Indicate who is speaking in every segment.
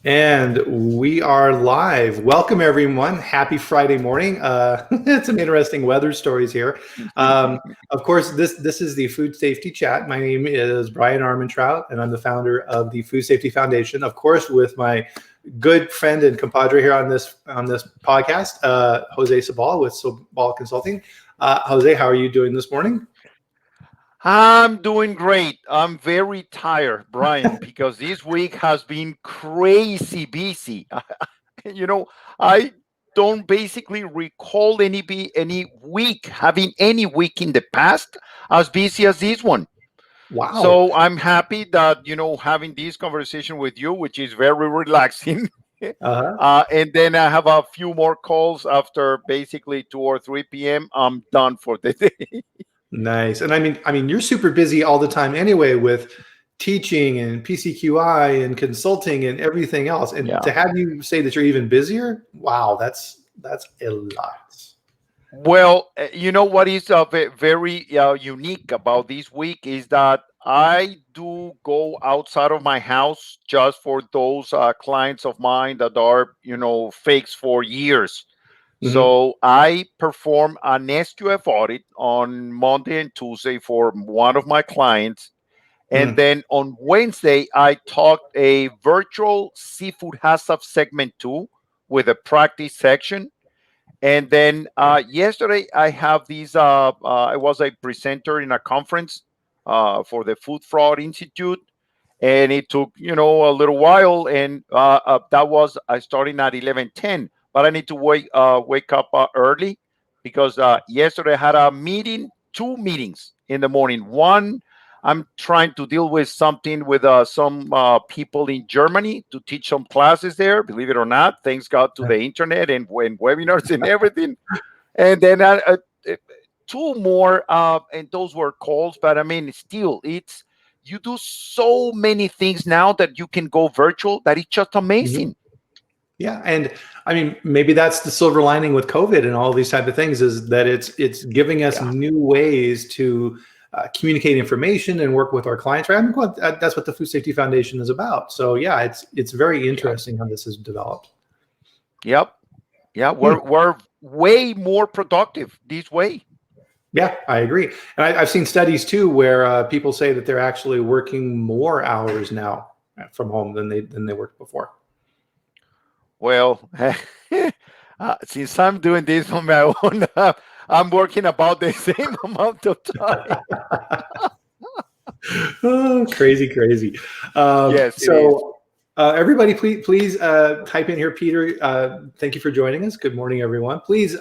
Speaker 1: And we are live. Welcome, everyone. Happy Friday morning. Some interesting weather stories here. Of course, this is the Food Safety Chat. My name is Bryan Armentrout, and I'm the founder of the Food Safety Foundation. Of course, with my good friend and compadre here on this podcast, Jose Sabal with Sabal Consulting. Jose, how are you doing this morning?
Speaker 2: I'm doing great. I'm very tired, Brian, because this week has been crazy busy. you know, I don't basically recall any week having any week in the past as busy as this one.
Speaker 1: Wow.
Speaker 2: So I'm happy that having this conversation with you, which is very relaxing.
Speaker 1: Uh-huh.
Speaker 2: And then I have a few more calls after basically 2 or 3 p.m. I'm done for the day.
Speaker 1: Nice. And I mean, you're super busy all the time anyway with teaching and PCQI and consulting and everything else. And
Speaker 2: Yeah.
Speaker 1: to have you say that you're even busier, wow, that's a lot.
Speaker 2: Well, you know what is very unique about this week is that I do go outside of my house just for those clients of mine that are, fakes for years.
Speaker 1: Hmm.
Speaker 2: So I perform an SQF audit on Monday and Tuesday for one of my clients. And
Speaker 1: Hmm.
Speaker 2: then on Wednesday, I taught a virtual seafood HACCP segment two with a practice section. And then yesterday, I have these. I was a presenter in a conference for the Food Fraud Institute, and it took a little while. And that was I starting at 11:10, but I need to wake up early because yesterday I had a meeting, two meetings in the morning. One, I'm trying to deal with something with some people in Germany to teach some classes there. Believe it or not, thanks God to the internet and when webinars and everything. And then two more, and those were calls. But I mean, still, it's you do so many things now that you can go virtual that it's just
Speaker 1: Hmm.
Speaker 2: amazing.
Speaker 1: Yeah. And I mean, maybe that's the silver lining with COVID and all these type of things is that it's giving us
Speaker 2: Yeah,
Speaker 1: new ways to communicate information and work with our clients. Right. I mean, well, that's what the Food Safety Foundation is about. So yeah, it's very
Speaker 2: yeah,
Speaker 1: interesting how this has developed.
Speaker 2: yep, yeah.
Speaker 1: Hmm.
Speaker 2: We're way more productive this way.
Speaker 1: Yeah, I agree. And I've seen studies too where people say that they're actually working more hours now from home than they worked before.
Speaker 2: Well, since I'm doing this on my own, I'm working about the same amount of time.
Speaker 1: Oh, crazy, crazy.
Speaker 2: Yes, it is.
Speaker 1: Everybody, please type in here. Peter, thank you for joining us. Good morning, everyone. Please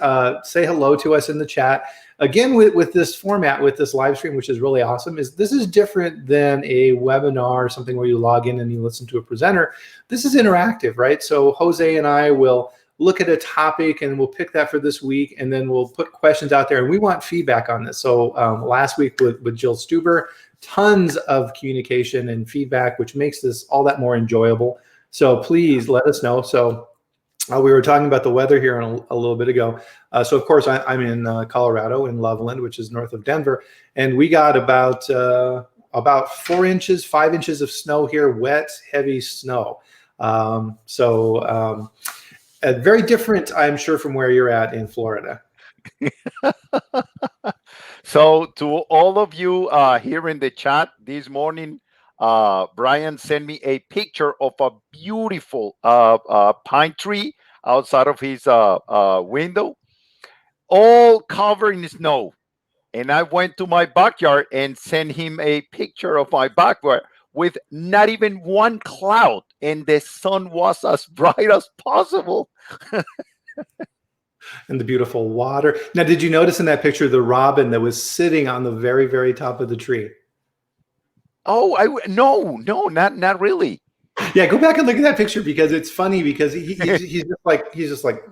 Speaker 1: say hello to us in the chat. Again, with this format, with this live stream, which is really awesome, is this is different than a webinar or something where you log in and you listen to a presenter. This is interactive, right? So Jose and I will look at a topic and we'll pick that for this week, and then we'll put questions out there. And we want feedback on this. So last week with Jill Stuber, tons of communication and feedback, which makes this all that more enjoyable. So please let us know. So we were talking about the weather here a little bit ago. So of course I'm in Colorado in Loveland, which is north of Denver, and we got about 4 inches, 5 inches of snow here, wet, heavy snow. Very different, I'm sure, from where you're at in Florida.
Speaker 2: So, to all of you here in the chat this morning, Brian sent me a picture of a beautiful pine tree outside of his window, all covered in snow. And I went to my backyard and sent him a picture of my backyard with not even one cloud, and the sun was as bright as possible.
Speaker 1: And the beautiful water. Now, did you notice in that picture the robin that was sitting on the very, very top of the tree?
Speaker 2: Oh, no, not really.
Speaker 1: Yeah, go back and look at that picture because it's funny because he's just like it's like,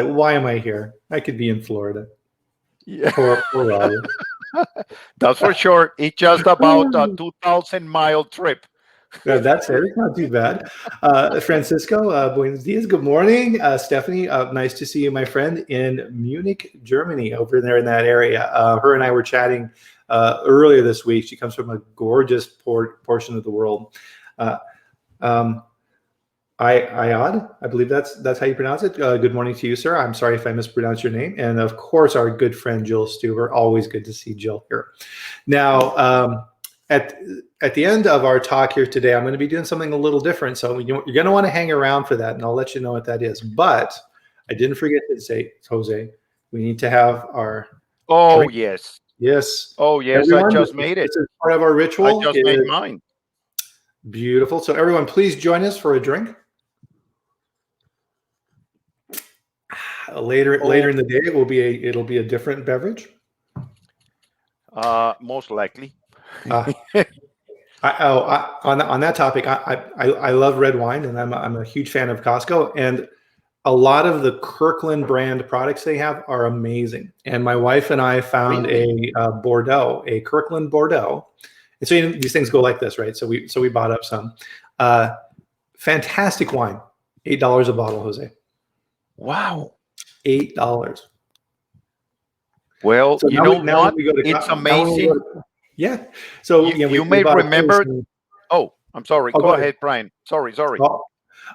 Speaker 1: why am I here? I could be in Florida.
Speaker 2: Yeah.
Speaker 1: Poor robin.
Speaker 2: That's for sure. It's just about a 2,000-mile trip.
Speaker 1: That's it. It's not too bad. Francisco, buenos dias. Good morning. Stephanie, nice to see you, my friend, in Munich, Germany, over there in that area. Her and I were chatting earlier this week. She comes from a gorgeous portion of the world. Uh, um, Ayad, I believe that's how you pronounce it. Good morning to you, sir. I'm sorry if I mispronounced your name. And of course, our good friend Jill Stuber. Always good to see Jill here. Now, at the end of our talk here today, I'm going to be doing something a little different. So you're going to want to hang around for that, and I'll let you know what that is. But I didn't forget to say, Jose, we need to have our drink.
Speaker 2: Yes.
Speaker 1: Yes.
Speaker 2: Oh, yes. I
Speaker 1: Everyone,
Speaker 2: just made it.
Speaker 1: this is part of our
Speaker 2: I
Speaker 1: ritual.
Speaker 2: just made mine.
Speaker 1: Beautiful. So everyone, please join us for a drink. Later in the day, it'll be a different beverage.
Speaker 2: Most likely.
Speaker 1: On that topic, I love red wine, and I'm a huge fan of Costco, and a lot of the Kirkland brand products they have are amazing. And my wife and I found a Kirkland Bordeaux. And so these things go like this, right? So we bought up some fantastic wine, $8 a bottle, Jose.
Speaker 2: Wow.
Speaker 1: $8.
Speaker 2: Well, so you know what? It's amazing.
Speaker 1: Yeah. So
Speaker 2: you may remember. Oh, I'm sorry. Go ahead, Bryan. Sorry.
Speaker 1: Oh,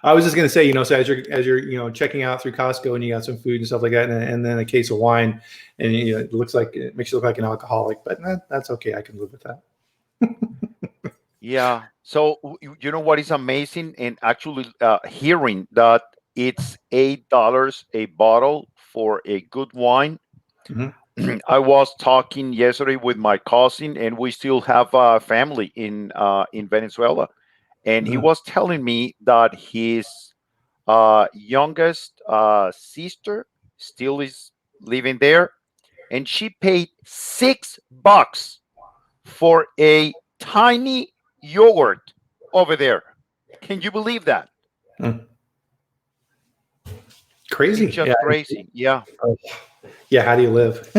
Speaker 1: I was just going to say, so as you're checking out through Costco and you got some food and stuff like that, and then a case of wine, and it makes you look like an alcoholic, but that's okay. I can live with that.
Speaker 2: Yeah. So you know what is amazing, and actually hearing that it's $8 a bottle for a good wine. Mm-hmm. I was talking yesterday with my cousin, and we still have a family in Venezuela, and he was telling me that his youngest sister still is living there, and she paid $6 for a tiny yogurt over there. Can you believe that?
Speaker 1: Crazy.
Speaker 2: It's just crazy. Yeah.
Speaker 1: Yeah. How do you live?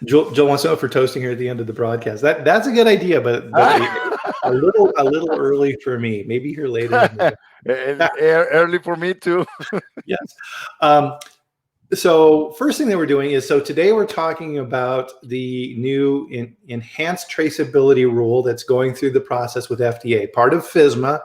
Speaker 1: Joel wants to know for toasting here at the end of the broadcast. That's a good idea, but a little early for me. Maybe here later.
Speaker 2: Early for me too.
Speaker 1: Yes. So first thing that we're doing is, today we're talking about the new enhanced traceability rule that's going through the process with FDA, part of FSMA,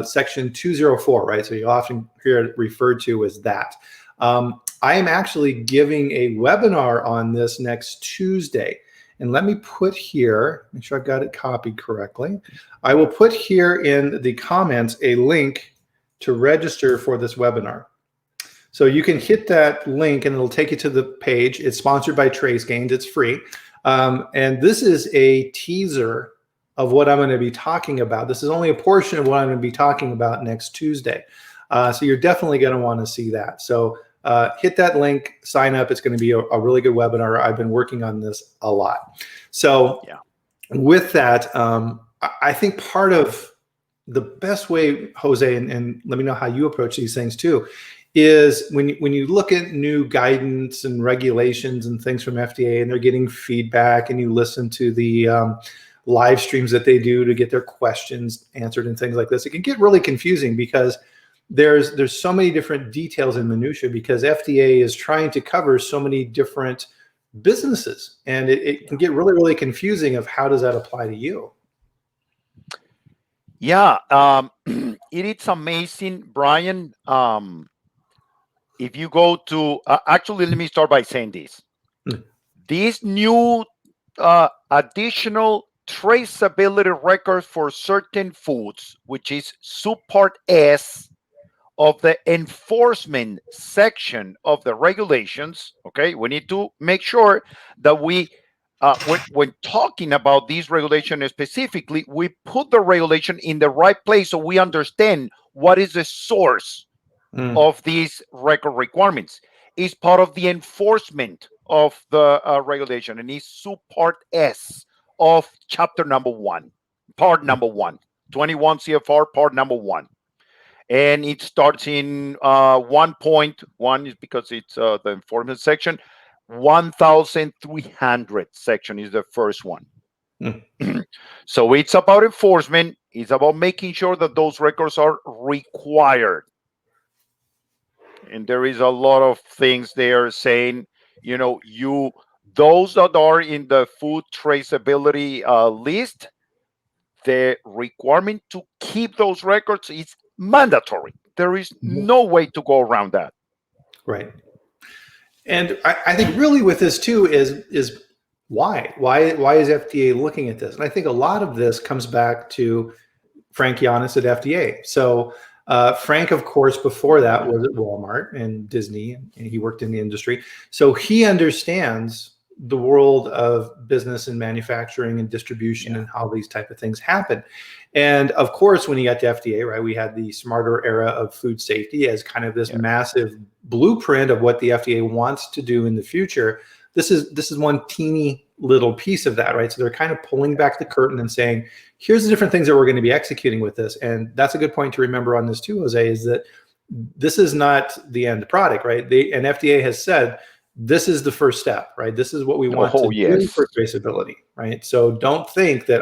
Speaker 1: section 204, right? So you often hear it referred to as that. I am actually giving a webinar on this next Tuesday. And let me put here, make sure I've got it copied correctly. I will put here in the comments a link to register for this webinar. So you can hit that link and it'll take you to the page. It's sponsored by TraceGains. It's free. And this is a teaser of what I'm going to be talking about. This is only a portion of what I'm going to be talking about next Tuesday. So you're definitely going to want to see that. So hit that link, sign up. It's going to be a really good webinar. I've been working on this a lot. So with that, I think part of the best way, Jose, and let me know how you approach these things too, is when you look at new guidance and regulations and things from FDA, and they're getting feedback, and you listen to the live streams that they do to get their questions answered and things like this, it can get really confusing because there's so many different details and minutia, because FDA is trying to cover so many different businesses, and it can get really, really confusing of how does that apply to you.
Speaker 2: Yeah, it is amazing, Bryan. If you go to, actually, let me start by saying this. These new additional traceability records for certain foods, which is subpart S of the enforcement section of the regulations, okay, we need to make sure that we, when talking about these regulations specifically, we put the regulation in the right place so we understand what is the source of these record requirements. Is part of the enforcement of the regulation, and is subpart S of chapter number 1, part number 1, 21 CFR, part number 1. And it starts in 1.1 is because it's the enforcement section. 1,300 section is the first one. So it's about enforcement. It's about making sure that those records are required. And there is a lot of things there saying, those that are in the food traceability list, the requirement to keep those records is mandatory. There is no way to go around that.
Speaker 1: Right. And I think really with this too is why is FDA looking at this? And I think a lot of this comes back to Frank Giannis at FDA. So Frank, of course, before that was at Walmart and Disney, and he worked in the industry. So he understands the world of business and manufacturing and distribution and how these type of things happen. And of course, when he got to FDA, right, we had the smarter era of food safety as kind of this massive blueprint of what the FDA wants to do in the future. This is one teeny little piece of that, right? So they're kind of pulling back the curtain and saying, here's the different things that we're going to be executing with this. And that's a good point to remember on this too, Jose, is that this is not the end product, right? And FDA has said, this is the first step, right? This is what we want to do for traceability, right? So don't think that,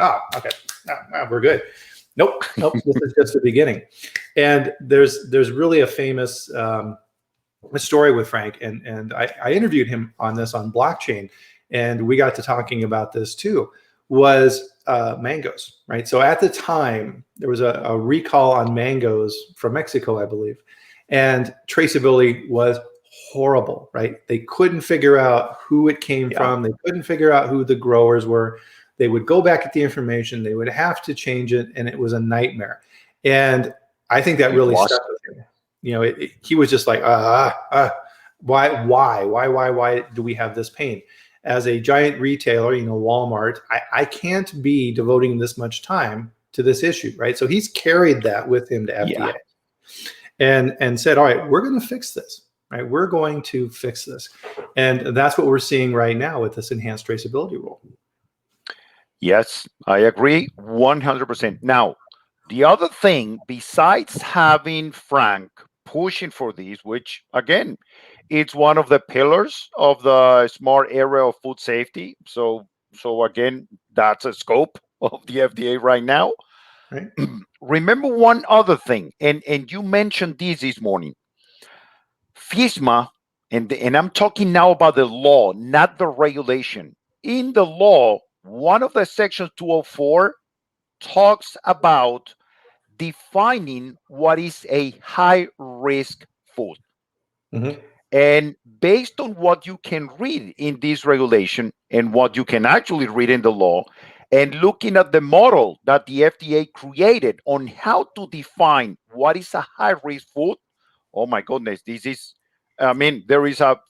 Speaker 1: we're good. Nope. This is just the beginning. And there's really a famous story with Frank, and I interviewed him on this on blockchain, and we got to talking about this too, was mangoes, right? So at the time, there was a recall on mangoes from Mexico, I believe, and traceability was horrible, right? They couldn't figure out who it came from. They couldn't figure out who the growers were. They would go back at the information. They would have to change it, and it was a nightmare. And I think that really stuck with him. You know, he was just like, why do we have this pain? As a giant retailer, you know, Walmart, I can't be devoting this much time to this issue, right? So he's carried that with him to FDA and said, all right, we're going to fix this. Right, we're going to fix this, and that's what we're seeing right now with this enhanced traceability rule.
Speaker 2: Yes, I agree 100%. Now, the other thing, besides having Frank pushing for these, which again, it's one of the pillars of the smart area of food safety. So again, that's a scope of the FDA right now.
Speaker 1: Right.
Speaker 2: Remember one other thing, and you mentioned this morning. FISMA, and I'm talking now about the law, not the regulation. In the law, one of the sections 204 talks about defining what is a high risk food.
Speaker 1: Mm-hmm.
Speaker 2: And based on what you can read in this regulation and what you can actually read in the law, and looking at the model that the FDA created on how to define what is a high risk food, oh my goodness, there is a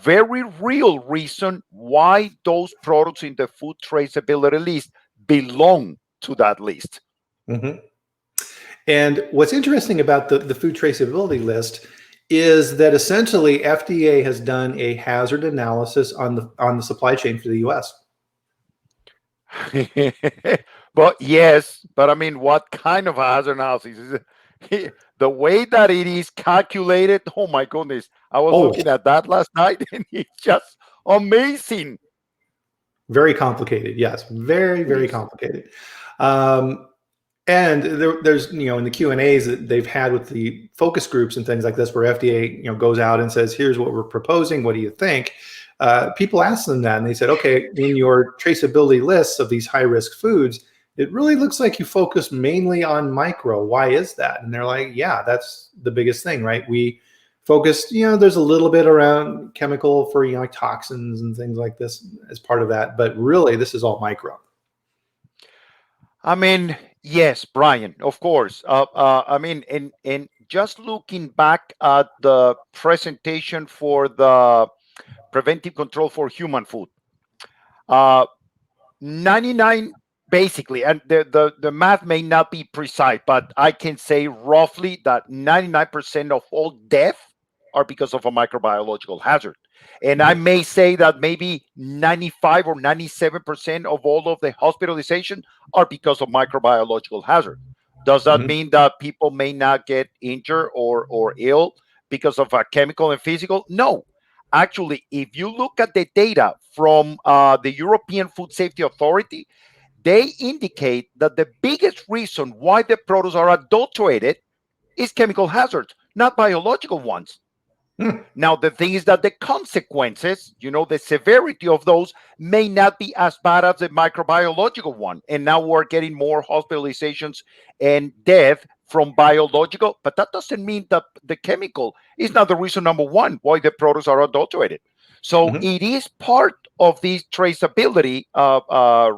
Speaker 2: very real reason why those products in the food traceability list belong to that list.
Speaker 1: Mm-hmm. And what's interesting about the food traceability list is that essentially FDA has done a hazard analysis on the supply chain for the US.
Speaker 2: But I mean, what kind of hazard analysis is it? The way that it is calculated, oh my goodness. I was looking at that last night, and it's just amazing.
Speaker 1: Very complicated. Yes, very, very complicated. And there's, you know, in the Q&As that they've had with the focus groups and things like this, where FDA, you know, goes out and says, here's what we're proposing. What do you think? People ask them that, and they said, okay, in your traceability lists of these high risk foods, it really looks like you focus mainly on micro. Why is that? And they're like, yeah, that's the biggest thing, right? We focused, you know, there's a little bit around chemical for, you know, like toxins and things like this as part of that, but really this is all micro.
Speaker 2: I mean, yes, Bryan, of course. I mean, and just looking back at the presentation for the preventive control for human food, 99 basically, and the math may not be precise, but I can say roughly that 99% of all death are because of a microbiological hazard. And I may say that maybe 95 or 97% of all of the hospitalization are because of microbiological hazard. Does that mean that people may not get injured or ill because of a chemical and physical? No. Actually, if you look at the data from the European Food Safety Authority, they indicate that the biggest reason why the products are adulterated is chemical hazards, not biological ones. Now, the thing is that the consequences, you know, the severity of those may not be as bad as the microbiological one. And now we're getting more hospitalizations and death from biological, but that doesn't mean that the chemical is not the reason number one why the products are adulterated. So it is part of these traceability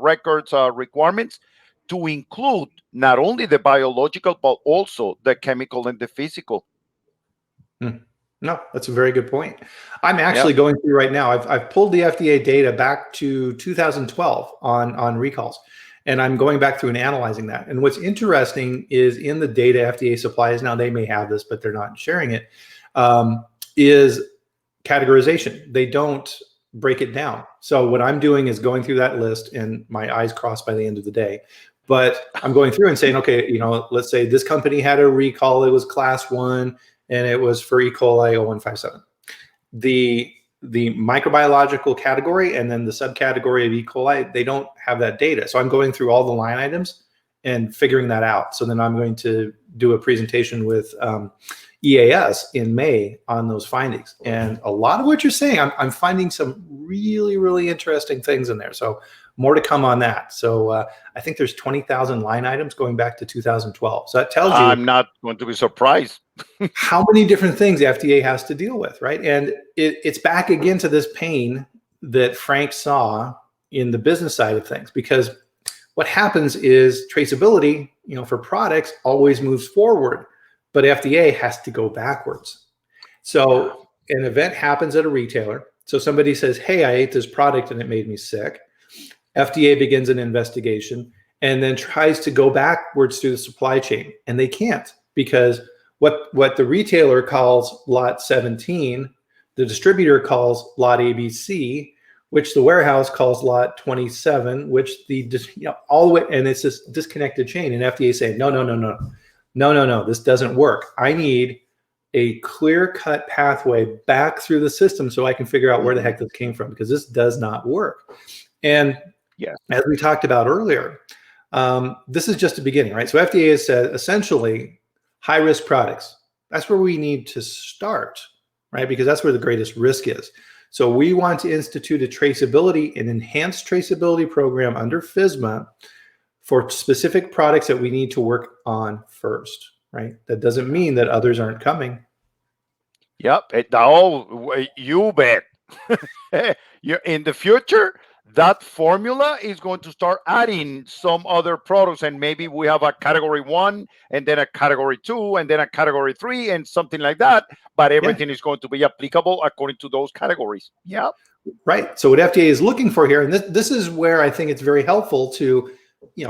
Speaker 2: records requirements to include not only the biological, but also the chemical and the physical.
Speaker 1: No, that's a very good point. I'm
Speaker 2: Yep.
Speaker 1: actually going through right now. I've pulled the FDA data back to 2012 on recalls, and I'm going back through and analyzing that. And what's interesting is in the data FDA supplies, now they may have this, but they're not sharing it, is categorization. They don't break it down. So what I'm doing is going through that list, and my eyes crossed by the end of the day. But I'm going through and saying, okay, let's say this company had a recall. It was class 1. And it was for E. coli 0157. The microbiological category and then the subcategory of E. coli, they don't have that data. So I'm going through all the line items and figuring that out. So then I'm going to do a presentation with EAS in May on those findings. And a lot of what you're saying, I'm finding some really, really interesting things in there. So more to come on that. So I think there's 20,000 line items going back to 2012. So that tells you
Speaker 2: I'm not going to be surprised
Speaker 1: how many different things the FDA has to deal with, right? And it's back again to this pain that Frank saw in the business side of things, because what happens is traceability, for products always moves forward, but FDA has to go backwards. So an event happens at a retailer. So somebody says, hey, I ate this product and it made me sick. FDA begins an investigation and then tries to go backwards through the supply chain. And they can't, because what the retailer calls lot 17, the distributor calls lot ABC, which the warehouse calls lot 27, which all the way, and it's this disconnected chain. And FDA saying, no, this doesn't work. I need a clear-cut pathway back through the system so I can figure out where the heck this came from, because this does not work. And as we talked about earlier, this is just the beginning, right? So FDA has said essentially high-risk products. That's where we need to start, right? Because that's where the greatest risk is. So we want to institute an enhanced traceability program under FSMA for specific products that we need to work on first, right? That doesn't mean that others aren't coming.
Speaker 2: Yep. You bet. In the future, that formula is going to start adding some other products, and maybe we have a category 1 and then a category 2 and then a category 3 and something like that, but everything is going to be applicable according to those categories. Yeah,
Speaker 1: right. So what FDA is looking for here, and this is where I think it's very helpful to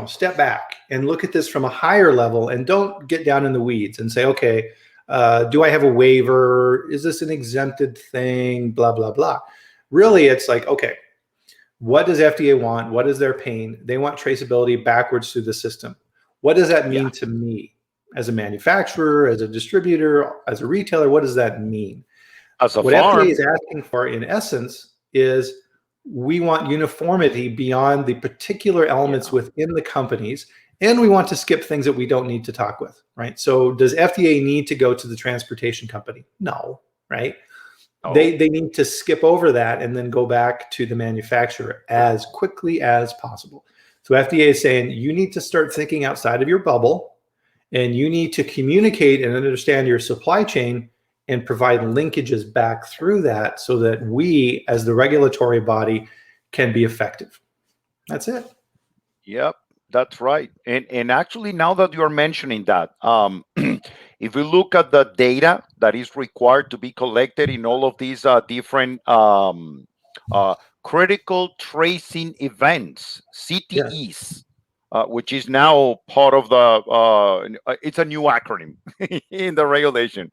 Speaker 1: step back and look at this from a higher level, and don't get down in the weeds and say, okay, do I have a waiver? Is this an exempted thing? Blah, blah, blah. Really, it's like, okay, what does FDA want? What is their pain? They want traceability backwards through the system. What does that mean to me as a manufacturer, as a distributor, as a retailer? What does that mean?
Speaker 2: As a
Speaker 1: what
Speaker 2: farm.
Speaker 1: FDA is asking for, in essence, is we want uniformity beyond the particular elements within the companies, and we want to skip things that we don't need to talk with, right? So does FDA need to go to the transportation company? No, right? Oh. They need to skip over that and then go back to the manufacturer as quickly as possible. So FDA is saying you need to start thinking outside of your bubble, and you need to communicate and understand your supply chain and provide linkages back through that so that we, as the regulatory body, can be effective. That's it.
Speaker 2: Yep, that's right. And actually, now that you're mentioning that, if we look at the data that is required to be collected in all of these different critical tracing events, CTEs, which is now part of the, it's a new acronym in the regulation.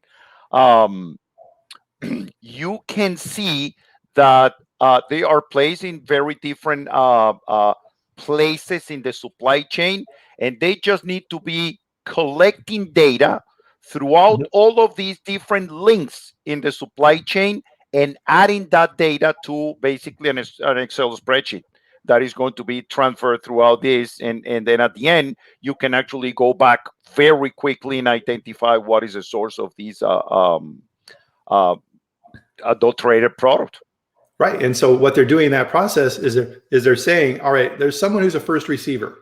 Speaker 2: You can see that they are placed in very different places in the supply chain, and they just need to be collecting data throughout all of these different links in the supply chain and adding that data to basically an Excel spreadsheet that is going to be transferred throughout this. And then at the end, you can actually go back very quickly and identify what is the source of these adulterated product.
Speaker 1: Right. And so what they're doing in that process is they're saying, all right, there's someone who's a first receiver.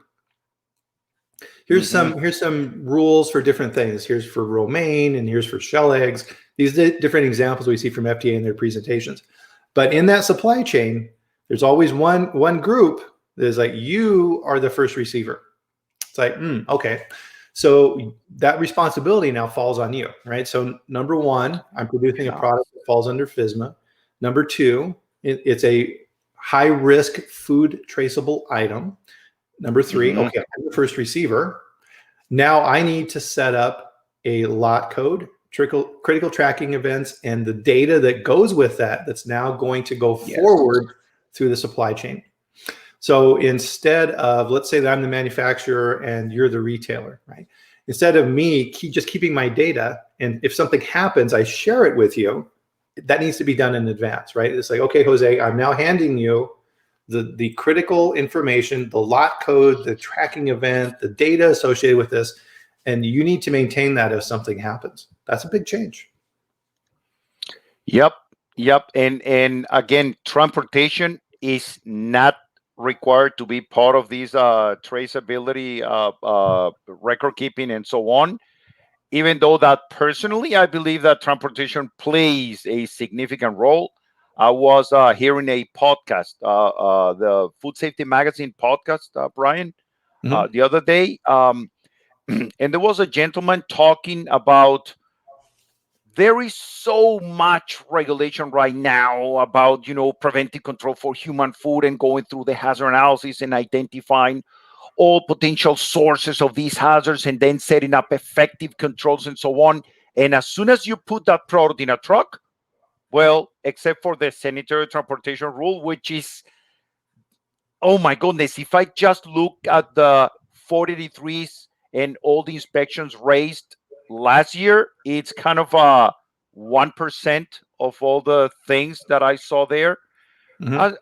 Speaker 1: here's some rules for different things. Here's for romaine and here's for shell eggs. These different examples we see from FDA in their presentations. But in that supply chain, there's always one group that is like, you are the first receiver. It's like, okay. So that responsibility now falls on you, right? So number one, I'm producing a product that falls under FSMA. Number two, it's a high risk food traceable item. Number three, okay, I'm the first receiver. Now I need to set up a lot code, critical tracking events, and the data that goes with that, that's now going to go forward through the supply chain. So instead of, let's say that I'm the manufacturer and you're the retailer, right? Instead of me just keeping my data, and if something happens, I share it with you, that needs to be done in advance, right? It's like, okay, Jose, I'm now handing you the critical information, the lot code, the tracking event, the data associated with this, and you need to maintain that if something happens. That's a big change.
Speaker 2: Yep. And again, transportation is not required to be part of these traceability, record keeping, and so on. Even though that personally, I believe that transportation plays a significant role. I was hearing a podcast, the Food Safety Magazine podcast, Bryan, the other day. And there was a gentleman talking about there is so much regulation right now about, preventive control for human food and going through the hazard analysis and identifying all potential sources of these hazards and then setting up effective controls and so on. And as soon as you put that product in a truck, well, except for the sanitary transportation rule, which is, oh my goodness, if I just look at the 483s and all the inspections raised last year, it's kind of 1% of all the things that I saw there.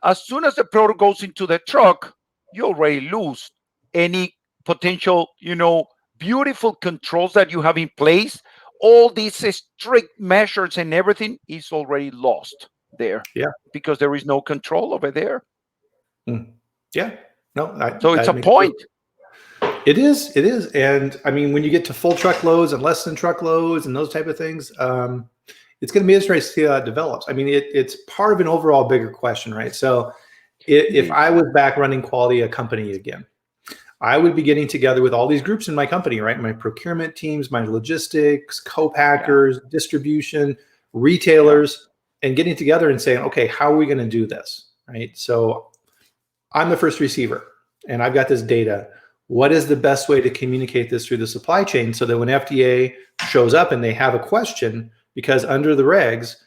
Speaker 2: As soon as the product goes into the truck, you already lose any potential, beautiful controls that you have in place. All these strict measures and everything is already lost there.
Speaker 1: Yeah.
Speaker 2: Because there is no control over there.
Speaker 1: Yeah. No.
Speaker 2: So it's a point.
Speaker 1: It is. And I mean, when you get to full truckloads and less than truckloads and those type of things, it's going to be interesting to see how it develops. I mean, it's part of an overall bigger question, right? So if I was back running quality a company again, I would be getting together with all these groups in my company, right? My procurement teams, my logistics, co-packers, distribution, retailers, and getting together and saying, okay, how are we going to do this, right? So I'm the first receiver and I've got this data. What is the best way to communicate this through the supply chain so that when FDA shows up and they have a question, because under the regs,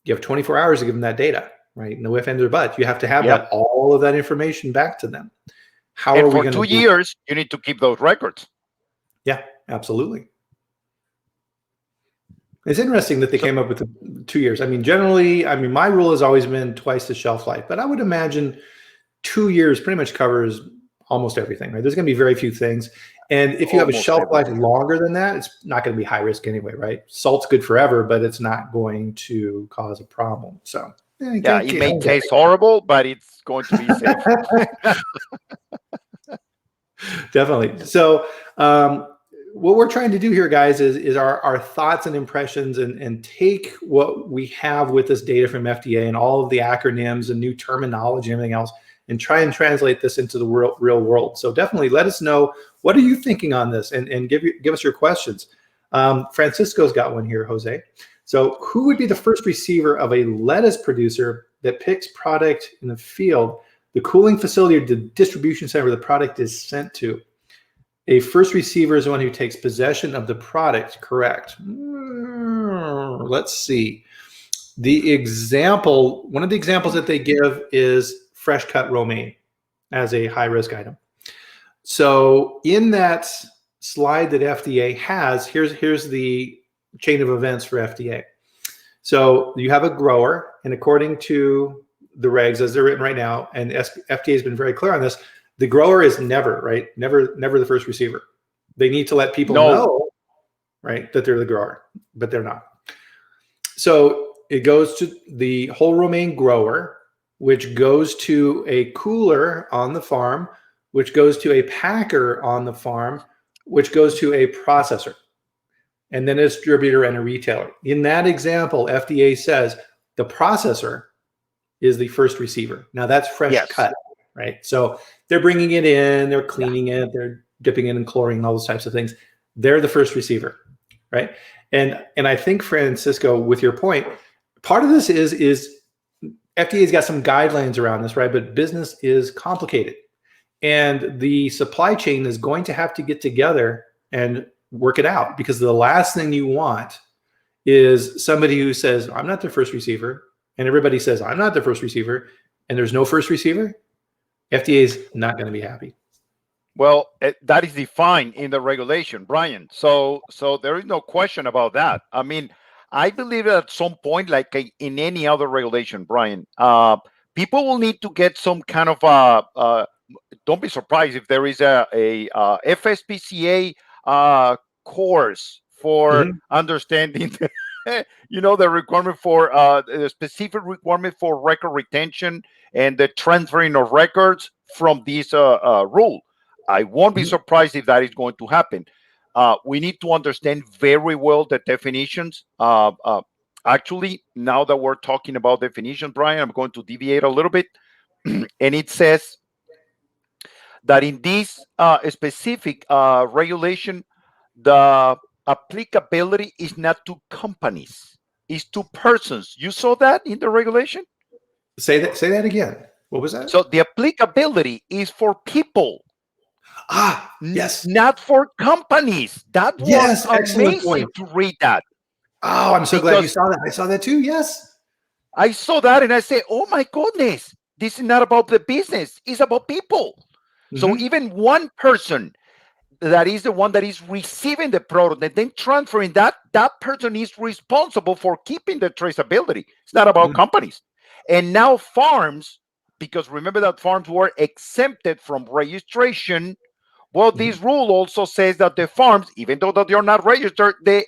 Speaker 1: you have 24 hours to give them that data, right? No ifs, ands, or buts. You have to have that, all of that information back to them. How are we going to
Speaker 2: for 2 years, you need to keep those records.
Speaker 1: Yeah, absolutely. It's interesting that they came up with the 2 years. I mean, generally, my rule has always been twice the shelf life, but I would imagine 2 years pretty much covers almost everything, right? There's going to be very few things. And if you have a shelf life longer than that, it's not going to be high risk anyway, right? Salt's good forever, but it's not going to cause a problem. So
Speaker 2: it may taste horrible, but it's going to be safe.
Speaker 1: Definitely. So what we're trying to do here, guys, is our thoughts and impressions and take what we have with this data from FDA and all of the acronyms and new terminology and everything else and try and translate this into the real world. So definitely let us know, what are you thinking on this, and give us your questions. Francisco's got one here, Jose. So who would be the first receiver of a lettuce producer that picks product in the field, the cooling facility or the distribution center where the product is sent to? A first receiver is the one who takes possession of the product, correct? Let's see. One of the examples that they give is fresh cut romaine as a high risk item. So in that slide that FDA has, here's the chain of events for FDA. So you have a grower, and according to the regs as they're written right now, and FDA has been very clear on this, the grower is never the first receiver. They need to let people know, right, that they're the grower, but they're not. So it goes to the whole romaine grower, which goes to a cooler on the farm, which goes to a packer on the farm, which goes to a processor, and then a distributor and a retailer. In that example, FDA says the processor is the first receiver. Now that's fresh cut, right? So they're bringing it in, they're cleaning it, they're dipping it in chlorine, and all those types of things. They're the first receiver, right? And I think, Francisco, with your point, part of this is FDA's got some guidelines around this, right? But business is complicated, and the supply chain is going to have to get together and work it out, because the last thing you want is somebody who says, I'm not the first receiver, and everybody says, I'm not the first receiver, and there's no first receiver. FDA is not going to be happy.
Speaker 2: Well, that is defined in the regulation, Bryan. So there is no question about that. I mean, I believe at some point, like in any other regulation, Bryan, people will need to get some kind of don't be surprised if there is a FSPCA course for understanding the requirement for the specific requirement for record retention and the transferring of records from this rule. I won't be surprised if that is going to happen. We need to understand very well the definitions. Actually, now that we're talking about definitions, Bryan, I'm going to deviate a little bit. And it says that in this specific regulation, the applicability is not to companies, it's to persons. You saw that in the regulation?
Speaker 1: Say that again. What was that?
Speaker 2: So the applicability is for people.
Speaker 1: Yes.
Speaker 2: Not for companies. That was amazing to read that.
Speaker 1: Oh, I'm so glad you saw that. I saw that too. Yes.
Speaker 2: I saw that and I said, oh my goodness, this is not about the business. It's about people. So even one person that is the one that is receiving the product and then transferring that person is responsible for keeping the traceability. It's not about companies. And now farms, because remember that farms were exempted from registration. Well, this rule also says that the farms, even though that they're not registered, the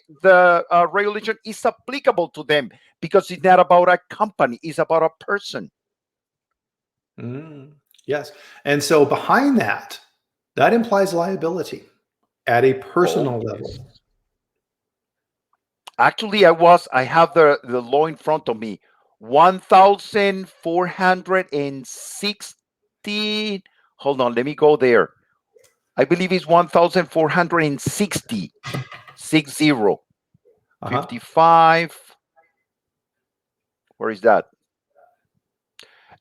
Speaker 2: regulation is applicable to them, because it's not about a company, it's about a person.
Speaker 1: Yes. And so behind that implies liability at a personal level.
Speaker 2: Actually, I have the law in front of me. 1,460. Hold on, let me go there. I believe it's 1,460. 60. 55. Where is that?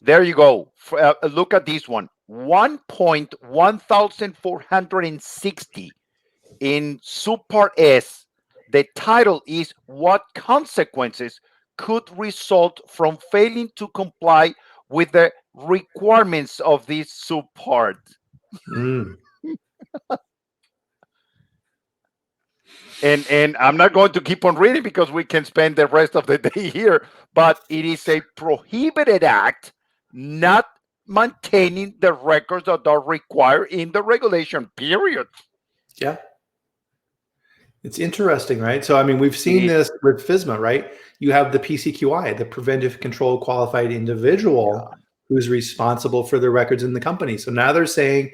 Speaker 2: There you go. Look at this one. 1.1460 in subpart S. The title is what consequences could result from failing to comply with the requirements of this subpart. And I'm not going to keep on reading because we can spend the rest of the day here, but it is a prohibited act, not maintaining the records that are required in the regulation, period.
Speaker 1: Yeah. It's interesting, right? So, I mean, we've seen this with FSMA, right? You have the PCQI, the Preventive Control Qualified Individual, who's responsible for the records in the company. So now they're saying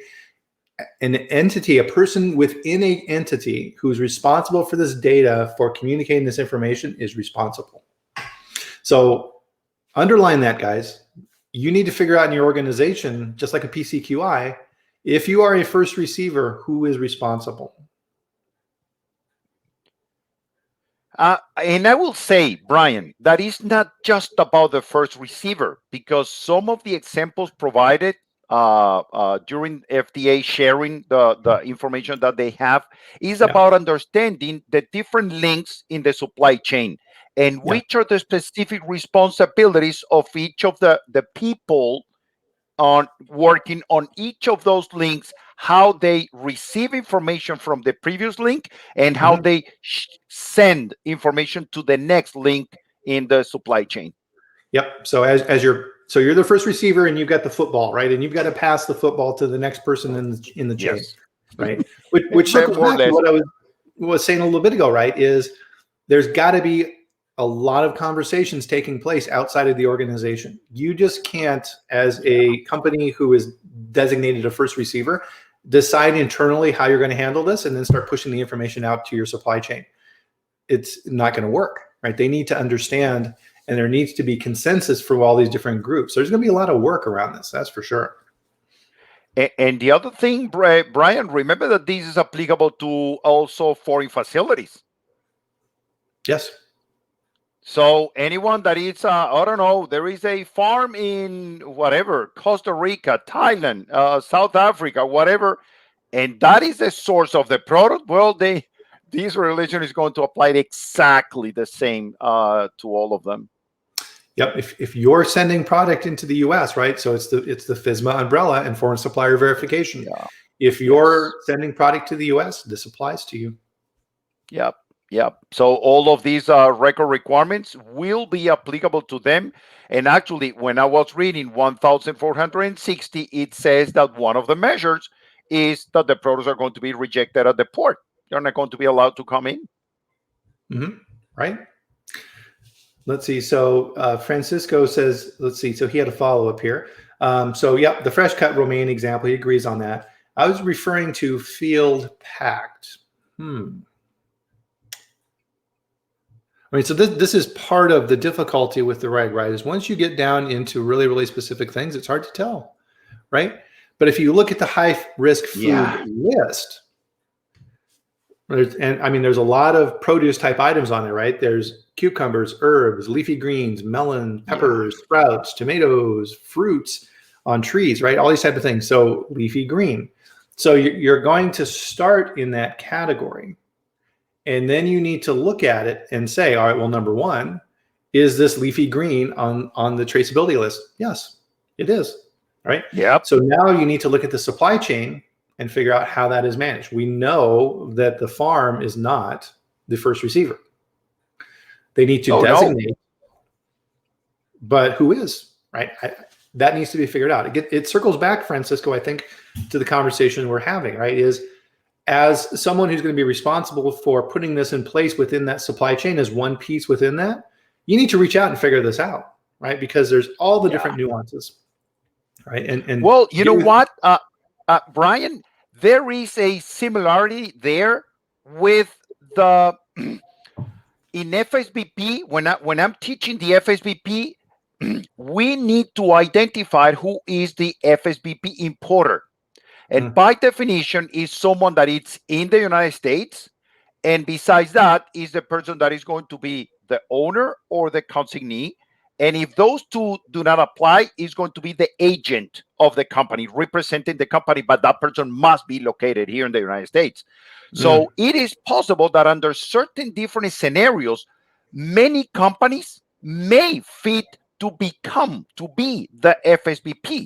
Speaker 1: an entity, a person within an entity who's responsible for this data, for communicating this information, is responsible. So underline that, guys. You need to figure out in your organization, just like a PCQI, if you are a first receiver, who is responsible?
Speaker 2: And I will say, Bryan, that is not just about the first receiver, because some of the examples provided during FDA sharing the information that they have is about understanding the different links in the supply chain and which are the specific responsibilities of each of the people on working on each of those links, how they receive information from the previous link and how they send information to the next link in the supply chain.
Speaker 1: Yep. So you're the first receiver and you've got the football, right? And you've got to pass the football to the next person in the chain, right? Which circles back to what I was saying a little bit ago, right? Is there's got to be a lot of conversations taking place outside of the organization. You just can't, as a company who is designated a first receiver, decide internally how you're going to handle this, and then start pushing the information out to your supply chain. It's not going to work, right? They need to understand, and there needs to be consensus for all these different groups. There's going to be a lot of work around this, that's for sure.
Speaker 2: And the other thing, Bryan, remember that this is applicable to also foreign facilities.
Speaker 1: Yes.
Speaker 2: So anyone that is, I don't know, there is a farm in whatever, Costa Rica, Thailand, South Africa, whatever, and that is the source of the product. Well, this regulation is going to apply exactly the same to all of them.
Speaker 1: Yep. If you're sending product into the U.S., right? So it's the FSMA umbrella and foreign supplier verification.
Speaker 2: Yeah.
Speaker 1: If you're sending product to the U.S., this applies to you.
Speaker 2: Yep. Yep. So all of these record requirements will be applicable to them. And actually, when I was reading 1,460, it says that one of the measures is that the products are going to be rejected at the port. They're not going to be allowed to come in.
Speaker 1: Mm-hmm. Right. Let's see. So Francisco says, let's see. So he had a follow-up here. So yeah, the fresh cut romaine example, he agrees on that. I was referring to field packed. I mean, so this is part of the difficulty with the reg, right? Is once you get down into really, really specific things, it's hard to tell, right? But if you look at the high risk food list, and I mean, there's a lot of produce type items on there, right? There's cucumbers, herbs, leafy greens, melons, peppers, sprouts, tomatoes, fruits on trees, right? All these type of things. So leafy green. So you're going to start in that category. And then you need to look at it and say, all right, well, number one, is this leafy green on the traceability list? Yes, it is, right?
Speaker 2: Yep.
Speaker 1: So now you need to look at the supply chain and figure out how that is managed. We know that the farm is not the first receiver. They need to designate, but who is, right? That needs to be figured out. It circles back, Francisco, I think, to the conversation we're having, right? Is as someone who's going to be responsible for putting this in place within that supply chain as one piece within that, you need to reach out and figure this out, right? Because there's all the different nuances, right? And
Speaker 2: well, you know what, Bryan, there is a similarity there with the in FSBP. When I'm teaching the FSBP, we need to identify who is the FSBP importer. And by definition, is someone that is in the United States. And besides that, is the person that is going to be the owner or the consignee. And if those two do not apply, is going to be the agent of the company, representing the company, but that person must be located here in the United States. So it is possible that under certain different scenarios, many companies may fit to be the FSBP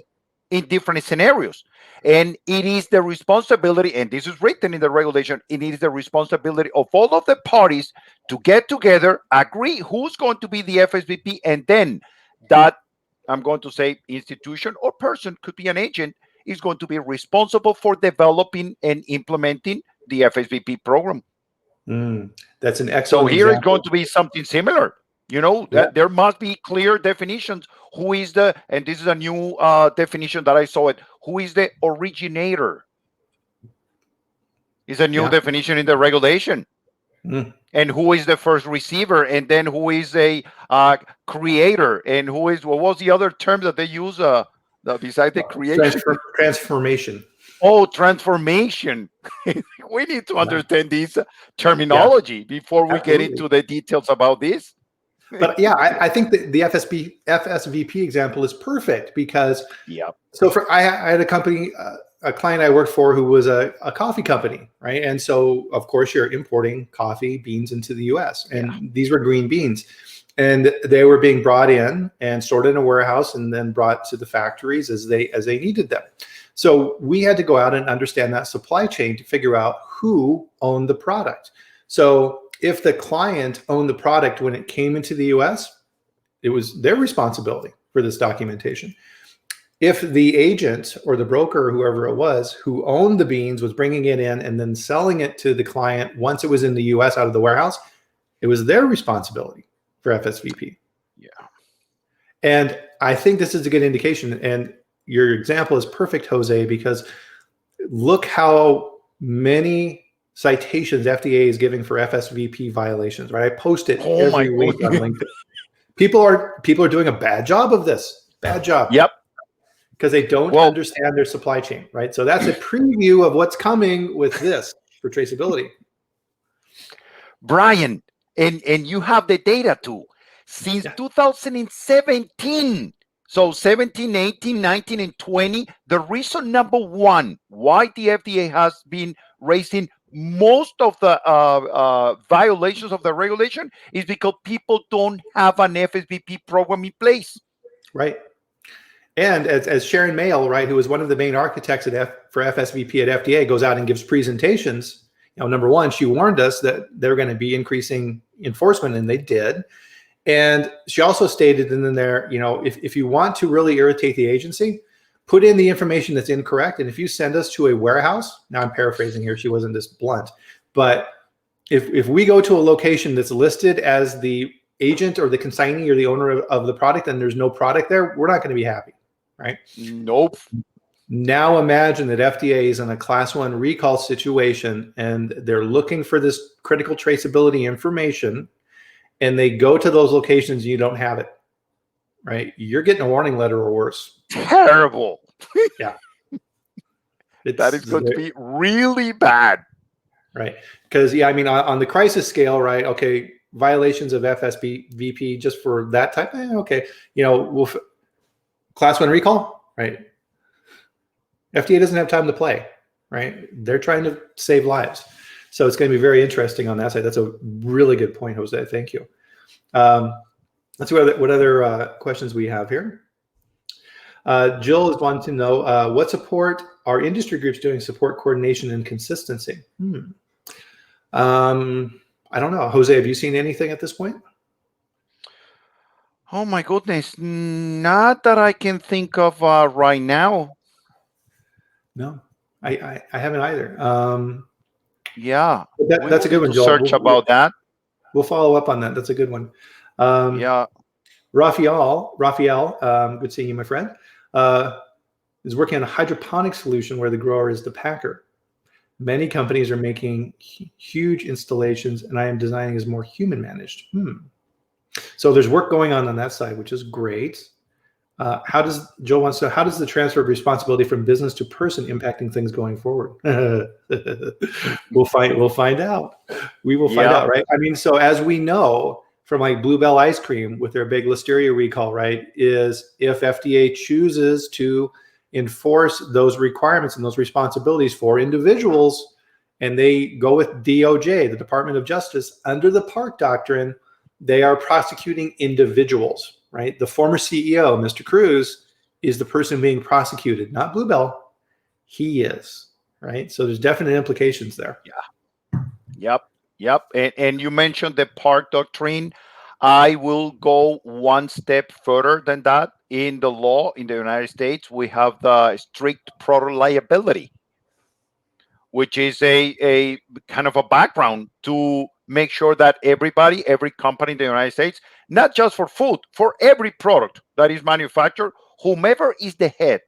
Speaker 2: in different scenarios. And it is the responsibility, and this is written in the regulation, it is the responsibility of all of the parties to get together, agree who's going to be the FSBP, and then that, I'm going to say, institution or person, could be an agent, is going to be responsible for developing and implementing the FSBP program.
Speaker 1: That's an excellent
Speaker 2: So here
Speaker 1: example.
Speaker 2: is going to be something similar. You know, there must be clear definitions. Who is and this is a new definition that I saw who is the originator? Is a new definition in the regulation. And who is the first receiver? And then who is a creator? And who is, what was the other term that they use besides the creation?
Speaker 1: Transformation.
Speaker 2: Oh, transformation. We need to understand this terminology before we get into the details about this.
Speaker 1: But yeah, I think that the FSVP example is perfect because so I had a company, a client I worked for who was a coffee company, right? And so of course you're importing coffee beans into the US, and these were green beans, and they were being brought in and stored in a warehouse and then brought to the factories as they needed them. So we had to go out and understand that supply chain to figure out who owned the product. So if the client owned the product when it came into the US, it was their responsibility for this documentation. If the agent or the broker or whoever it was who owned the beans was bringing it in and then selling it to the client once it was in the US out of the warehouse, it was their responsibility for FSVP. And I think this is a good indication. And your example is perfect, Jose, because look how many citations FDA is giving for FSVP violations, right? I post it
Speaker 2: Oh my
Speaker 1: every week on
Speaker 2: God.
Speaker 1: LinkedIn. People are doing a bad job of this. Bad job.
Speaker 2: Yep.
Speaker 1: Because they don't understand their supply chain, right? So that's a preview of what's coming with this for traceability.
Speaker 2: Bryan, and you have the data too. Since 2017, so 17, 18, 19, and 20, the reason number one why the FDA has been raising most of the violations of the regulation is because people don't have an FSBP program in place.
Speaker 1: Right. And as Sharon Mail, right, who was one of the main architects for FSVP at FDA, goes out and gives presentations. Number one, she warned us that they're going to be increasing enforcement, and they did. And she also stated in there, if you want to really irritate the agency, put in the information that's incorrect. And if you send us to a warehouse, now I'm paraphrasing here, she wasn't this blunt, but if we go to a location that's listed as the agent or the consignee or the owner of the product and there's no product there, we're not going to be happy, right?
Speaker 2: Nope.
Speaker 1: Now imagine that FDA is in a class 1 recall situation and they're looking for this critical traceability information, and they go to those locations and you don't have it, right? You're getting a warning letter or worse.
Speaker 2: Terrible.
Speaker 1: Yeah.
Speaker 2: That is going to be really bad.
Speaker 1: Right. Because, on the crisis scale, right, okay, violations of FSVP just for that type, okay, class 1 recall, right? FDA doesn't have time to play, right? They're trying to save lives. So it's going to be very interesting on that side. That's a really good point, Jose. Thank you. Let's see what other questions we have here. Jill is wanting to know what support are industry groups doing to support coordination and consistency? I don't know. Jose, have you seen anything at this point?
Speaker 2: Oh my goodness. Not that I can think of right now.
Speaker 1: No, I haven't either.
Speaker 2: Yeah.
Speaker 1: That's a good one, Joel.
Speaker 2: Search about that.
Speaker 1: We'll follow up on that. That's a good one.
Speaker 2: Yeah.
Speaker 1: Raphael, good seeing you, my friend, is working on a hydroponic solution where the grower is the packer. Many companies are making huge installations, and I am designing as more human managed. So there's work going on that side, which is great. Joe wants to know, how does the transfer of responsibility from business to person impacting things going forward? We'll find out. We will find out, right? So as we know from like Bluebell ice cream with their big Listeria recall, right, is if FDA chooses to enforce those requirements and those responsibilities for individuals, and they go with DOJ, the Department of Justice, under the Park Doctrine, they are prosecuting individuals, right? The former CEO, Mr. Cruz, is the person being prosecuted, not Bluebell. He is, right? So there's definite implications there.
Speaker 2: Yeah. Yep. And you mentioned the Park Doctrine. I will go one step further than that. In the law in the United States, we have the strict product liability, which is a kind of a background to make sure that every company in the United States, not just for food, for every product that is manufactured, whomever is the head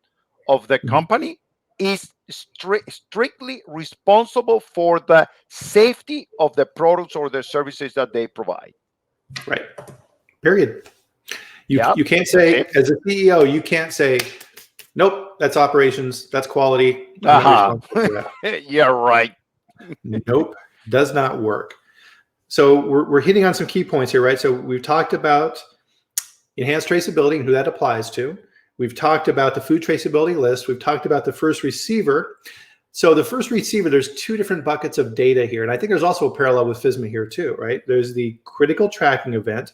Speaker 2: of the company is strictly responsible for the safety of the products or the services that they provide.
Speaker 1: Right. Period. You can't say, as a CEO, you can't say, nope, that's operations, that's quality.
Speaker 2: Yeah, right.
Speaker 1: Nope, does not work. So we're hitting on some key points here, right? So we've talked about enhanced traceability and who that applies to. We've talked about the food traceability list. We've talked about the first receiver. So the first receiver, there's two different buckets of data here. And I think there's also a parallel with FSMA here too, right? There's the critical tracking event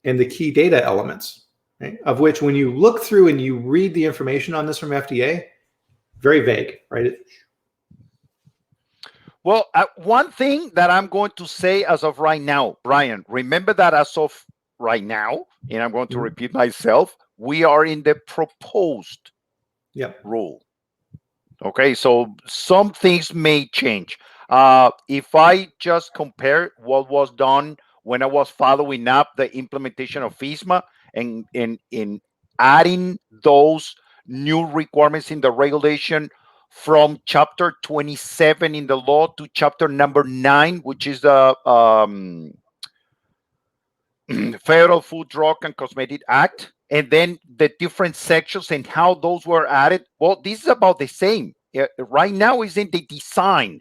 Speaker 1: and the key data elements, right? Of which when you look through and you read the information on this from FDA, very vague, right?
Speaker 2: Well, one thing that I'm going to say as of right now, Bryan, remember that as of right now, and I'm going to repeat myself, we are in the proposed rule. Okay, so some things may change. If I just compare what was done when I was following up the implementation of FSMA and in adding those new requirements in the regulation from chapter 27 in the law to chapter number 9, which is the Federal Food, Drug, and Cosmetic Act, and then the different sections and how those were added. Well, this is about the same. Right now is in the design.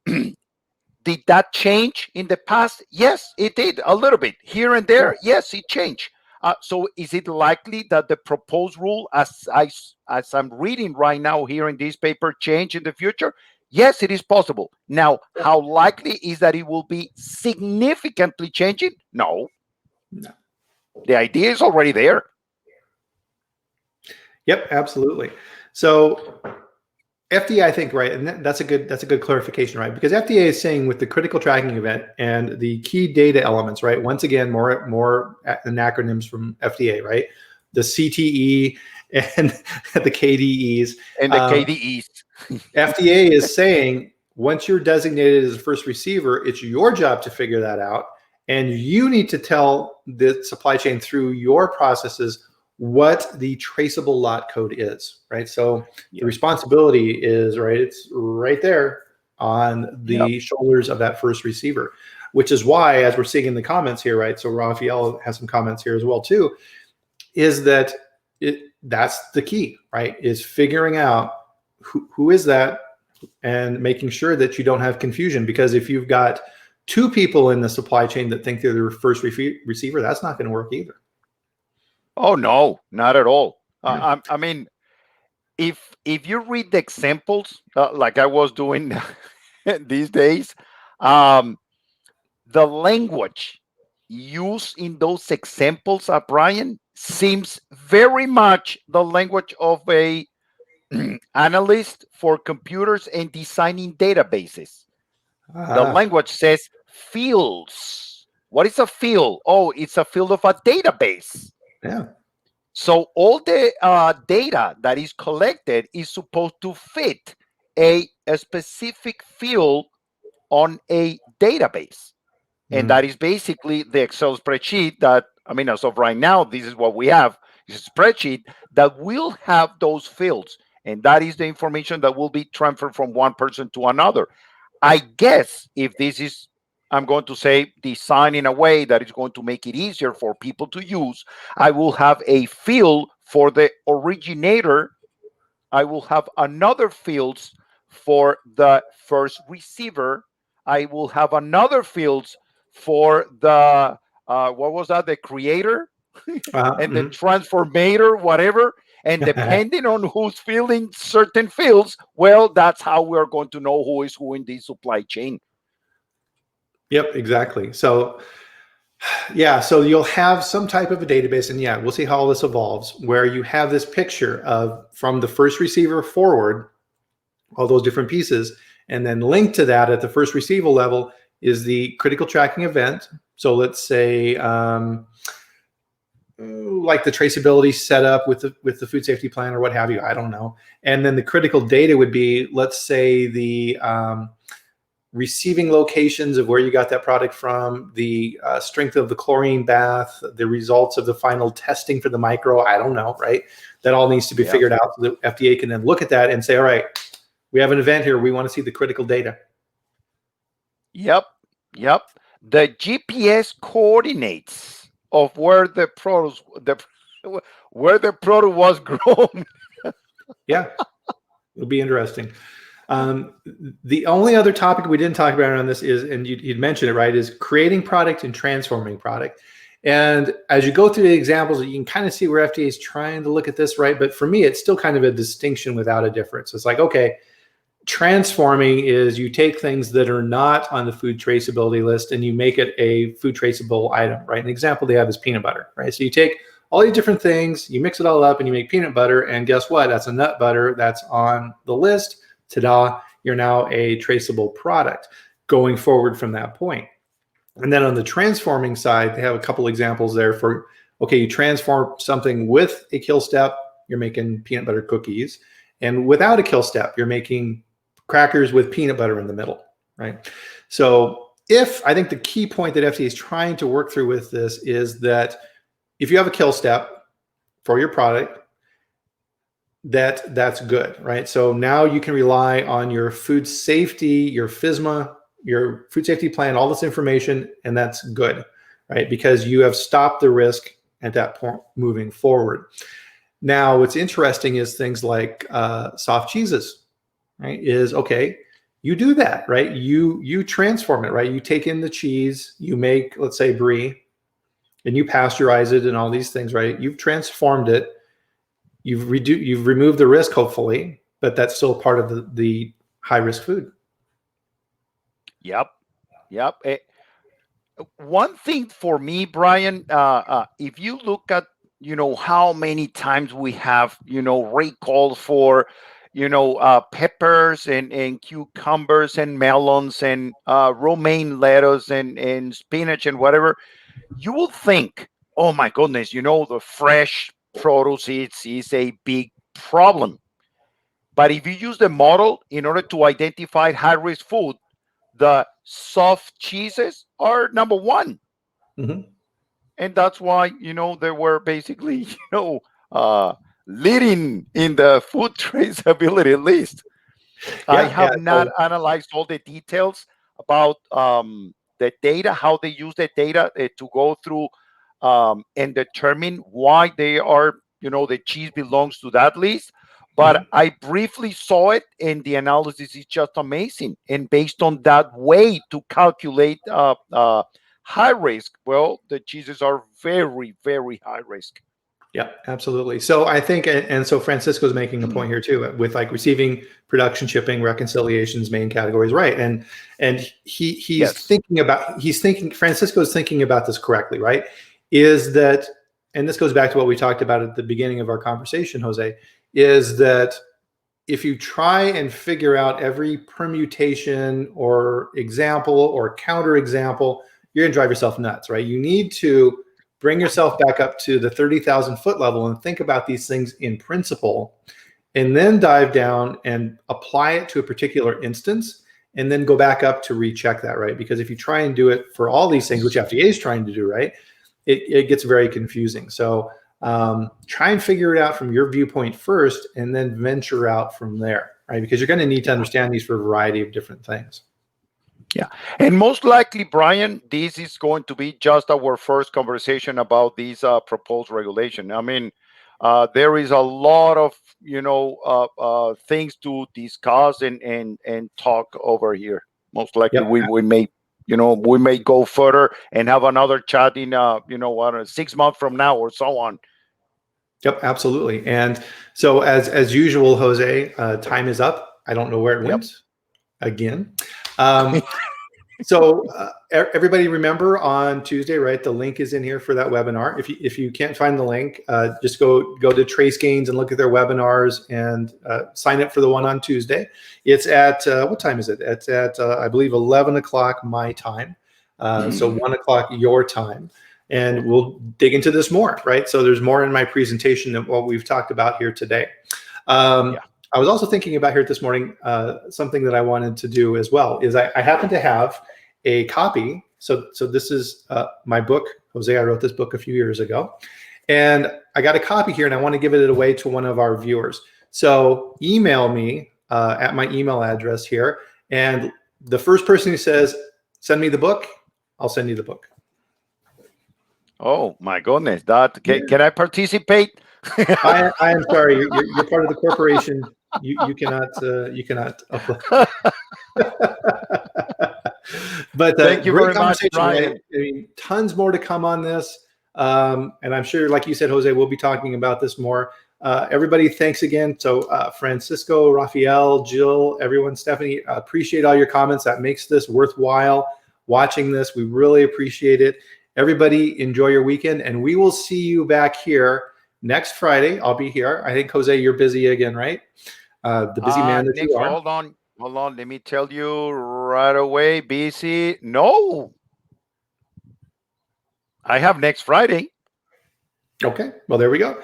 Speaker 2: Did that change in the past? Yes, it did a little bit here and there.
Speaker 1: Yeah.
Speaker 2: Yes, it changed. So is it likely that the proposed rule, as I'm reading right now here in this paper, change in the future? Yes, it is possible. Now, how likely is that it will be significantly changing? No.
Speaker 1: No.
Speaker 2: The idea is already there.
Speaker 1: Yep, absolutely. So FDA, I think, right, and that's a good clarification, right? Because FDA is saying with the critical tracking event and the key data elements, right? Once again, more acronyms from FDA, right? The CTE and the KDEs.
Speaker 2: And the KDEs.
Speaker 1: FDA is saying once you're designated as a first receiver, it's your job to figure that out. And you need to tell the supply chain through your processes what the traceable lot code is, right? So the responsibility is, right, it's right there on the shoulders of that first receiver, which is why, as we're seeing in the comments here, right? So Rafael has some comments here as well too, is that that's the key, right? Is figuring out who is that and making sure that you don't have confusion, because if you've got two people in the supply chain that think they're the first receiver, that's not going to work either.
Speaker 2: Oh no, not at all.
Speaker 1: Yeah.
Speaker 2: I mean, if you read the examples like I was doing these days, the language used in those examples, Brian, seems very much the language of a analyst for computers and designing databases. The language says fields. What is a field? Oh, it's a field of a database.
Speaker 1: Yeah.
Speaker 2: So all the data that is collected is supposed to fit a specific field on a database. And that is basically the Excel spreadsheet that, I mean, as of right now, this is what we have. It's a spreadsheet that will have those fields. And that is the information that will be transferred from one person to another. I guess if this is, I'm going to say, designed in a way that is going to make it easier for people to use, I will have a field for the originator. I will have another fields for the first receiver. I will have another fields for the, what was that? The creator and the transformator, whatever. And depending on who's filling certain fields, well, that's how we're going to know who is who in the supply chain.
Speaker 1: Yep, exactly. So, yeah, so you'll have some type of a database, and yeah, we'll see how all this evolves, where you have this picture of from the first receiver forward, all those different pieces, and then linked to that at the first receiver level is the critical tracking event. So let's say, like the traceability setup with the food safety plan or what have you, I don't know. And then the critical data would be, let's say, the receiving locations of where you got that product from, the strength of the chlorine bath, the results of the final testing for the micro, I don't know, right? That all needs to be figured out so the FDA can then look at that and say, all right, we have an event here. We want to see the critical data.
Speaker 2: Yep. The GPS coordinates of where the product was grown.
Speaker 1: Yeah, it'll be interesting. The only other topic we didn't talk about on this is, and you'd mentioned it, right, is creating product and transforming product. And as you go through the examples, you can kind of see where FDA is trying to look at this, right? But for me, it's still kind of a distinction without a difference. It's like, okay, transforming is you take things that are not on the food traceability list and you make it a food traceable item, right? An example they have is peanut butter, right? So you take all these different things, you mix it all up and you make peanut butter, and guess what? That's a nut butter that's on the list. Ta-da, you're now a traceable product going forward from that point. And then on the transforming side, they have a couple examples there for, okay, you transform something with a kill step, you're making peanut butter cookies, and without a kill step, you're making crackers with peanut butter in the middle, right? So I think the key point that FDA is trying to work through with this is that if you have a kill step for your product, that's good, right? So now you can rely on your food safety, your FSMA, your food safety plan, all this information, and that's good, right? Because you have stopped the risk at that point moving forward. Now, what's interesting is things like soft cheeses, right? Is okay, you do that, right? You transform it, right? You take in the cheese, you make, let's say, brie, and you pasteurize it and all these things, right? You've transformed it. You've removed the risk, hopefully, but that's still part of the high risk food.
Speaker 2: Yep. One thing for me, Bryan, if you look at how many times we have recalls for peppers and cucumbers and melons and romaine lettuce and spinach and whatever, you will think, oh my goodness, the fresh produce is a big problem. But if you use the model in order to identify high risk food, the soft cheeses are number one.
Speaker 1: Mm-hmm.
Speaker 2: And that's why, they were basically, leading in the food traceability list. I have not analyzed all the details about the data, how they use the data to go through and determine why they are, the cheese belongs to that list. But I briefly saw it, and the analysis is just amazing. And based on that way to calculate high risk, well, the cheeses are very, very high risk.
Speaker 1: Yeah, absolutely. So I think, and so Francisco's making a point here too, with like receiving, production, shipping, reconciliations, main categories, right? And he's
Speaker 2: Yes.
Speaker 1: Francisco's thinking about this correctly, right? Is that, and this goes back to what we talked about at the beginning of our conversation, Jose, is that if you try and figure out every permutation or example or counterexample, you're going to drive yourself nuts, right? You need to bring yourself back up to the 30,000 foot level and think about these things in principle, and then dive down and apply it to a particular instance, and then go back up to recheck that, right? Because if you try and do it for all these things, which FDA is trying to do, right, it gets very confusing. So try and figure it out from your viewpoint first, and then venture out from there, right? Because you're going to need to understand these for a variety of different things.
Speaker 2: Yeah. And most likely, Bryan, this is going to be just our first conversation about these proposed regulation. I mean, there is a lot of, things to discuss and talk over here. Most likely we may, we may go further and have another chat in, 6 months from now or so on.
Speaker 1: Yep, absolutely. And so as usual, Jose, time is up. I don't know where it went again. So everybody remember on Tuesday, right? The link is in here for that webinar. If you can't find the link, just go to Trace Gains and look at their webinars and sign up for the one on Tuesday. It's at, what time is it? It's at, I believe, 11 o'clock my time. So 1 o'clock your time. And we'll dig into this more, right? So there's more in my presentation than what we've talked about here today. I was also thinking about here this morning, something that I wanted to do as well is I happen to have a copy. So this is my book, Jose. I wrote this book a few years ago, and I got a copy here, and I want to give it away to one of our viewers. So email me at my email address here, and the first person who says, "Send me the book," I'll send you the book.
Speaker 2: Oh my goodness! Can I participate?
Speaker 1: I am sorry. You're part of the corporation. You cannot apply. But
Speaker 2: thank you very much, Bryan.
Speaker 1: Right? I mean, tons more to come on this, and I'm sure, like you said, Jose, we'll be talking about this more. Everybody, thanks again. So Francisco, Rafael, Jill, everyone, Stephanie, appreciate all your comments. That makes this worthwhile watching this. We really appreciate it. Everybody, enjoy your weekend, and we will see you back here next Friday. I'll be here. I think, Jose, you're busy again, right? The busy man that you are.
Speaker 2: Hold on. Let me tell you right away. Busy? No. I have next Friday.
Speaker 1: Okay. Well, there we go.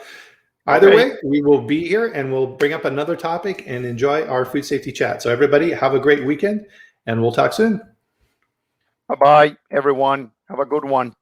Speaker 1: Either way, we will be here, and we'll bring up another topic and enjoy our food safety chat. So everybody, have a great weekend, and we'll talk soon.
Speaker 2: Bye-bye, everyone. Have a good one.